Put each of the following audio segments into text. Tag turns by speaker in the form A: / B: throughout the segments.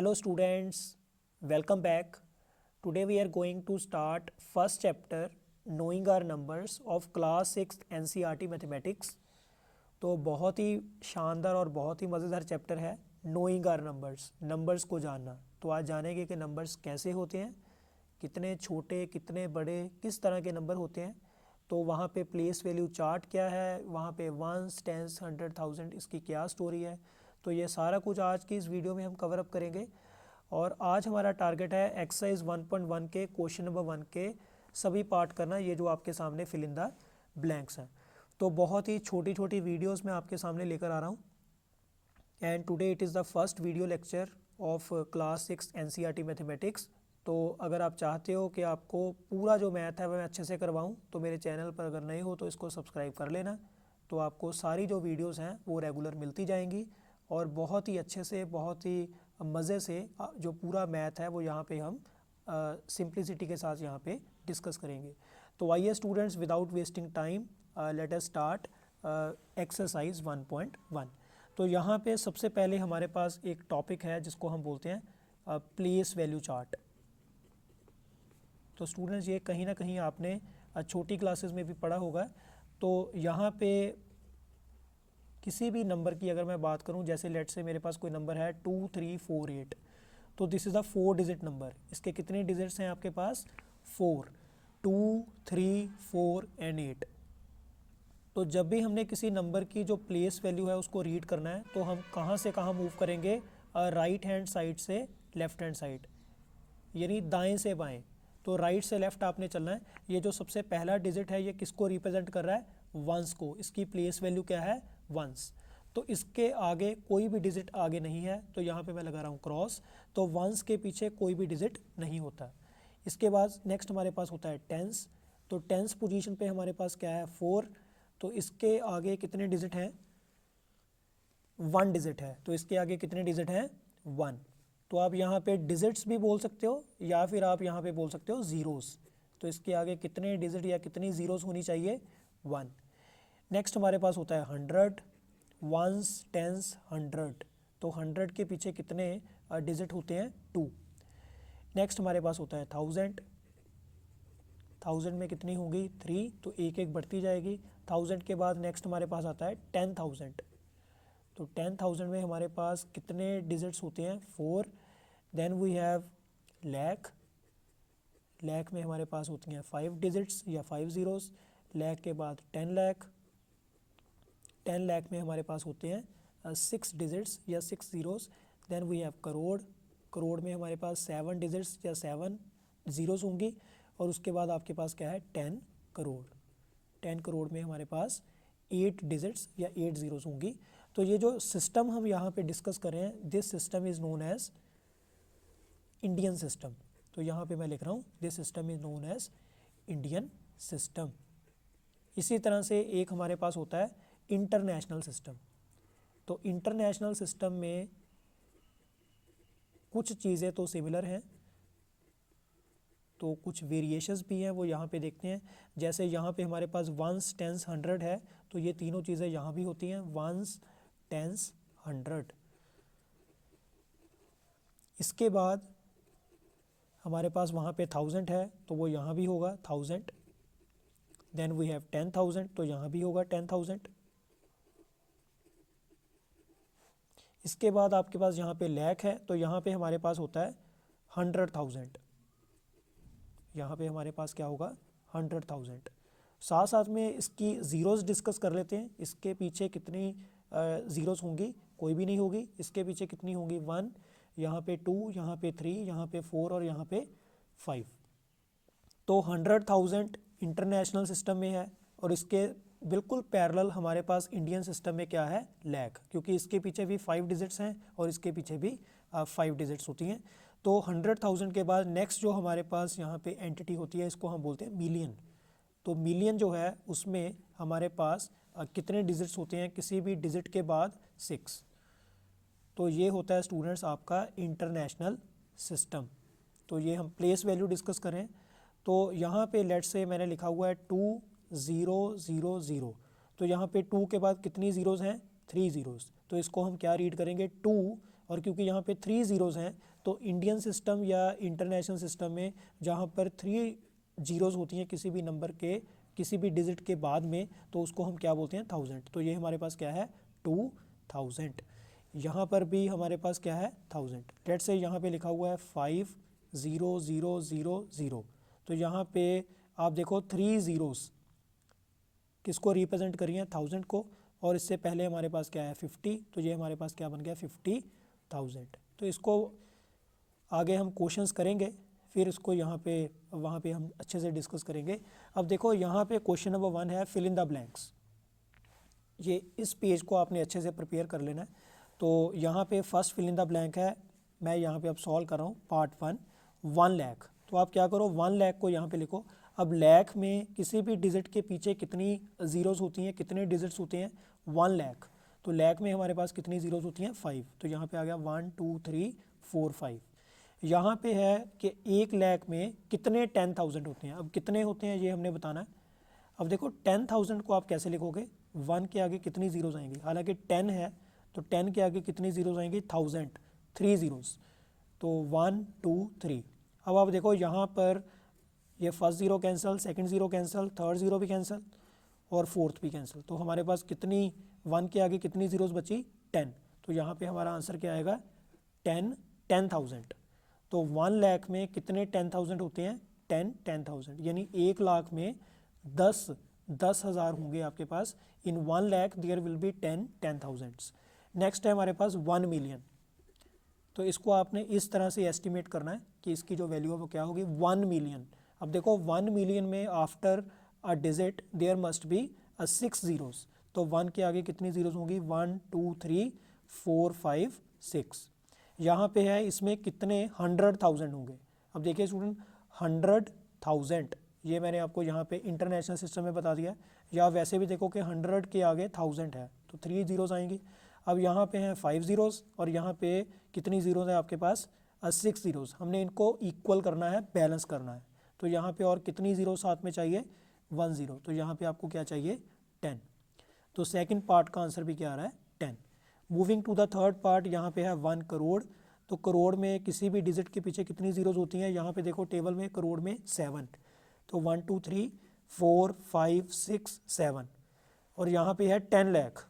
A: Hello students, welcome back. Today we are going to start first chapter knowing our numbers of class 6 NCERT mathematics. तो बहुत ही शानदार और बहुत ही मज़ेदार chapter है नोइंग आर नंबर्स, नंबर्स को जानना। तो आज जानेंगे कि नंबर्स कैसे होते हैं, कितने छोटे कितने बड़े किस तरह के नंबर होते हैं। तो वहाँ पे प्लेस वैल्यू चार्ट क्या है, वहाँ पे वंस टेंस 100,000 इसकी क्या स्टोरी है। तो ये सारा कुछ आज की इस वीडियो में हम कवर अप करेंगे। और आज हमारा टारगेट है एक्सरसाइज 1.1 के क्वेश्चन नंबर 1 के सभी पार्ट करना, ये जो आपके सामने फिल इन द ब्लैंक्स हैं। तो बहुत ही छोटी छोटी वीडियोस मैं आपके सामने लेकर आ रहा हूँ। And today it is the first video lecture of class 6 NCERT mathematics. तो अगर आप चाहते हो कि आपको पूरा जो मैथ है वह मैं अच्छे से करवाऊँ, तो मेरे चैनल पर अगर नए हो तो इसको सब्सक्राइब कर लेना। तो आपको सारी जो वीडियोस हैं वो रेगुलर मिलती जाएंगी और बहुत ही अच्छे से बहुत ही मज़े से जो पूरा मैथ है वो यहाँ पे हम सिंप्लिसिटी के साथ यहाँ पे डिस्कस करेंगे। तो आइए students, without wasting time let us start exercise 1.1। तो यहाँ पे सबसे पहले हमारे पास एक टॉपिक है जिसको हम बोलते हैं प्लेस वैल्यू चार्ट। तो स्टूडेंट्स ये कहीं ना कहीं आपने छोटी क्लासेस में भी पढ़ा होगा। तो यहाँ पे किसी भी नंबर की अगर मैं बात करूं, जैसे लेट से मेरे पास कोई नंबर है 2348, तो this is a 4 digit number. इसके कितने डिजिट्स हैं आपके पास? 4, 2, 3, 4 एंड 8। तो जब भी हमने किसी नंबर की जो प्लेस वैल्यू है उसको रीड करना है तो हम कहाँ से कहाँ मूव करेंगे? राइट हैंड साइड से लेफ्ट हैंड साइड, यानी दाएं से बाएं। तो राइट से लेफ्ट आपने चलना है। ये जो सबसे पहला डिजिट है ये किसको रिप्रेजेंट कर रहा है? वंस को। इसकी प्लेस वैल्यू क्या है? वंस। तो इसके आगे कोई भी डिजिट आगे नहीं है, तो यहाँ पे मैं लगा रहा हूँ क्रॉस। तो वंस के पीछे कोई भी डिजिट नहीं होता। इसके बाद नेक्स्ट हमारे पास होता है टेंस। तो टेंस पोजीशन पे हमारे पास क्या है? 4। तो इसके आगे कितने डिजिट हैं? 1 डिजिट है। तो इसके आगे कितने डिजिट हैं? 1। तो आप यहाँ पे डिजिट्स भी बोल सकते हो या फिर आप यहाँ पे बोल सकते हो ज़ीरोस। तो इसके आगे कितने डिजिट या कितनी ज़ीरोस होनी चाहिए? 1। नेक्स्ट हमारे पास होता है 100, वंस टेंस 100। तो 100 के पीछे कितने डिजिट होते हैं? 2। नेक्स्ट हमारे पास होता है 1000। 1000 में कितनी होंगी? 3। तो एक एक बढ़ती जाएगी। 1000 के बाद नेक्स्ट हमारे पास आता है 10,000। तो 10,000 में हमारे पास कितने डिजिट्स होते हैं? 4। Then we have lakh. Lakh में हमारे पास होती हैं 5 डिजिट्स या 5 ज़ीरोस। लाख के बाद 10 लाख। 10 लाख में हमारे पास होते हैं 6 डिजिट्स या 6 zeros. Then we have crore. Crore में हमारे पास 7 डिजिट्स या 7 ज़ीरोस होंगी। और उसके बाद आपके पास क्या है? 10 करोड़। 10 करोड़ में हमारे पास 8 डिजिट्स या 8 ज़ीरोस होंगी। तो ये जो सिस्टम हम यहाँ पे डिस्कस कर रहे हैं, this system is known as Indian system. तो यहाँ पे मैं लिख रहा हूँ this system is known as Indian system. इसी तरह से एक हमारे पास होता है इंटरनेशनल सिस्टम। तो इंटरनेशनल सिस्टम में कुछ चीज़ें तो सिमिलर हैं, तो कुछ वेरिएशंस भी हैं, वो यहाँ पे देखते हैं। जैसे यहाँ पे हमारे पास वंस टेंस 100 है, तो ये तीनों चीज़ें यहाँ भी होती हैं, वंस टेंस 100। इसके बाद हमारे पास वहाँ पे 1000 है, तो वो यहाँ भी होगा 1000। देन वी हैव 10,000, तो यहाँ भी होगा 10,000। इसके बाद आपके पास यहाँ पे लाख है, तो यहाँ पे हमारे पास होता है 100,000। यहाँ पे हमारे पास क्या होगा? 100,000। साथ साथ में इसकी ज़ीरोस डिस्कस कर लेते हैं। इसके पीछे कितनी ज़ीरोस होंगी? कोई भी नहीं होगी। इसके पीछे कितनी होंगी? 1, यहाँ पे 2, यहाँ पे 3, यहाँ पे 4 और यहाँ पे 5। तो 100,000 इंटरनेशनल सिस्टम में है और इसके बिल्कुल पैरेलल हमारे पास इंडियन सिस्टम में क्या है? लाख, क्योंकि इसके पीछे भी 5 डिजिट्स हैं और इसके पीछे भी 5 डिजिट्स होती हैं। तो 100,000 के बाद नेक्स्ट जो हमारे पास यहाँ पे एंटिटी होती है, इसको हम बोलते हैं मिलियन। तो मिलियन जो है उसमें हमारे पास कितने डिजिट्स होते हैं? किसी भी डिजिट के बाद 6। तो ये होता है स्टूडेंट्स आपका इंटरनेशनल सिस्टम। तो ये हम प्लेस वैल्यू डिस्कस करें तो यहाँ पे लेट से मैंने लिखा हुआ है 2000। तो यहाँ पे 2 के बाद कितनी ज़ीरोज़ हैं? 3 ज़ीरोज़। तो इसको हम क्या रीड करेंगे? 2 और क्योंकि यहाँ पे 3 ज़ीरोज़ हैं तो इंडियन सिस्टम या इंटरनेशनल सिस्टम में जहाँ पर 3 ज़ीरोज़ होती हैं किसी भी नंबर के किसी भी डिजिट के बाद में, तो उसको हम क्या बोलते हैं 1000। तो ये हमारे पास क्या है 2000। यहाँ पर भी हमारे पास क्या है 1000। लेट्स से यहाँ पे लिखा हुआ है 500000। तो यहाँ पे आप देखो 3 ज़ीरोज़ किसको रिप्रेजेंट करी हैं 1000 को, और इससे पहले हमारे पास क्या है 50, तो ये हमारे पास क्या बन गया 50,000। तो इसको आगे हम क्वेश्चंस करेंगे, फिर इसको यहाँ पे वहाँ पे हम अच्छे से डिस्कस करेंगे। अब देखो यहाँ पे क्वेश्चन नंबर 1 है फिल इन द ब्लैंक्स। ये इस पेज को आपने अच्छे से प्रिपेयर कर लेना है। तो यहाँ पे first fill in the blank है, मैं यहाँ पे अब सॉल्व कर रहा हूँ पार्ट 1 1 लाख। तो आप क्या करो 1 लाख को यहाँ पे लिखो। अब लाख में किसी भी डिजिट के पीछे कितनी ज़ीरोज़ होती हैं, कितने डिजिट्स होते हैं 1 लाख। तो लाख में हमारे पास कितनी ज़ीरोज़ होती हैं 5। तो यहाँ पे आ गया 1 2 3 4 5। यहाँ पे है कि 1 लाख में कितने 10,000 होते हैं। अब कितने होते हैं ये हमने बताना है। अब देखो 10,000 को आप कैसे लिखोगे, 1 के आगे कितनी ज़ीरोज़ आएंगी, हालांकि 10 है तो 10 के आगे कितनी ज़ीरोज़ आएंगी 1000, 3 ज़ीरोज़, तो 1 2 3। अब आप देखो यहाँ पर ये first zero cancel, second zero cancel, third zero भी कैंसिल और फोर्थ भी कैंसिल। तो हमारे पास कितनी 1 के आगे कितनी ज़ीरोज़ बची 10। तो यहाँ पे हमारा आंसर क्या आएगा 10,000। तो 1 लाख में कितने 10,000 होते हैं 10,000, यानी 1 लाख में 10,000 होंगे आपके पास। In 1 lakh there will be 10,000। Next है हमारे पास 1 मिलियन। तो इसको आपने इस तरह से एस्टिमेट करना है कि इसकी जो वैल्यू है वो क्या होगी 1 मिलियन। अब देखो 1 मिलियन में after a digit there must be 6 zeros. तो 1 के आगे कितनी ज़ीरोज़ होंगी 1 2 3 4 5 6। यहाँ पे है इसमें कितने 100,000 होंगे। अब देखिए स्टूडेंट 100,000 ये मैंने आपको यहाँ पे इंटरनेशनल सिस्टम में बता दिया है, या वैसे भी देखो कि 100 के आगे 1000 है तो 3 ज़ीरोज़ आएंगी। अब यहाँ पे हैं 5 ज़ीरोज़ और यहाँ पे कितनी ज़ीरोज़ है आपके पास 6 ज़ीरोज़। हमने इनको इक्वल करना है, बैलेंस करना है। तो यहाँ पे और कितनी ज़ीरो साथ में चाहिए 1 ज़ीरो। तो यहाँ पे आपको क्या चाहिए 10। तो सेकंड पार्ट का आंसर भी क्या आ रहा है 10। Moving to the third part, यहाँ पे है 1 करोड़। तो करोड़ में किसी भी डिजिट के पीछे कितनी ज़ीरोज़ होती हैं, यहाँ पे देखो टेबल में करोड़ में 7। तो 1 2 3 4 5 6 7। और यहाँ पे है 10 लाख।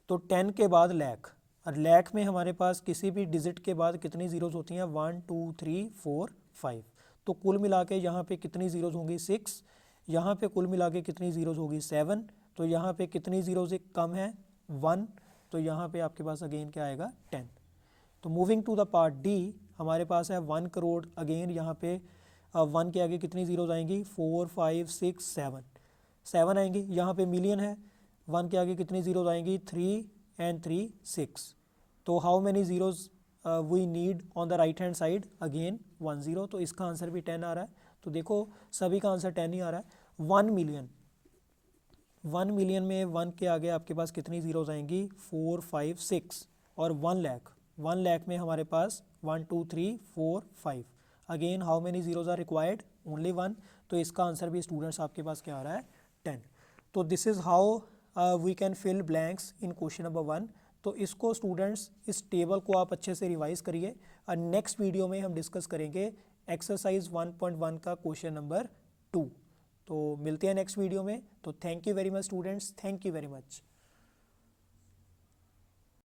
A: तो 10 के बाद लाख, और लाख में हमारे पास किसी भी डिजिट के बाद कितनी ज़ीरोज़ होती हैं 1 2 3 4 5। तो कुल मिला के यहाँ पे कितनी ज़ीरोज़ होंगी 6। यहाँ पे कुल मिला के कितनी ज़ीरोज़ होगी 7। तो यहाँ पे कितनी ज़ीरोज़ कम है 1। तो यहाँ पे आपके पास अगेन क्या आएगा 10। तो moving to the part D, हमारे पास है 1 करोड़। अगेन यहाँ पे 1 के आगे कितनी ज़ीरोज़ आएंगी 4 5 6 7 आएंगी। यहाँ पे मिलियन है, 1 के आगे कितनी ज़ीरोज़ आएंगी 3 and 3 6। तो how many zeros we need on the right hand side, again 1 zero. तो इसका आंसर भी 10 आ रहा है। तो देखो सभी का आंसर 10 ही आ रहा है। 1 मिलियन, 1 मिलियन में 1 के आगे आपके पास कितनी ज़ीरोज़ आएंगी 4 5 6। और 1 लाख, 1 लाख में हमारे पास 1 2 3 4 5। Again how many zeros are required only 1। तो इसका आंसर भी स्टूडेंट्स आपके पास क्या आ रहा है 10। तो this is how we can fill blanks in question number 1। तो इसको स्टूडेंट्स इस टेबल को आप अच्छे से रिवाइज करिए और नेक्स्ट वीडियो में हम डिस्कस करेंगे एक्सरसाइज 1.1 का क्वेश्चन नंबर 2। तो मिलते हैं नेक्स्ट वीडियो में। तो thank you very much students, thank you very much.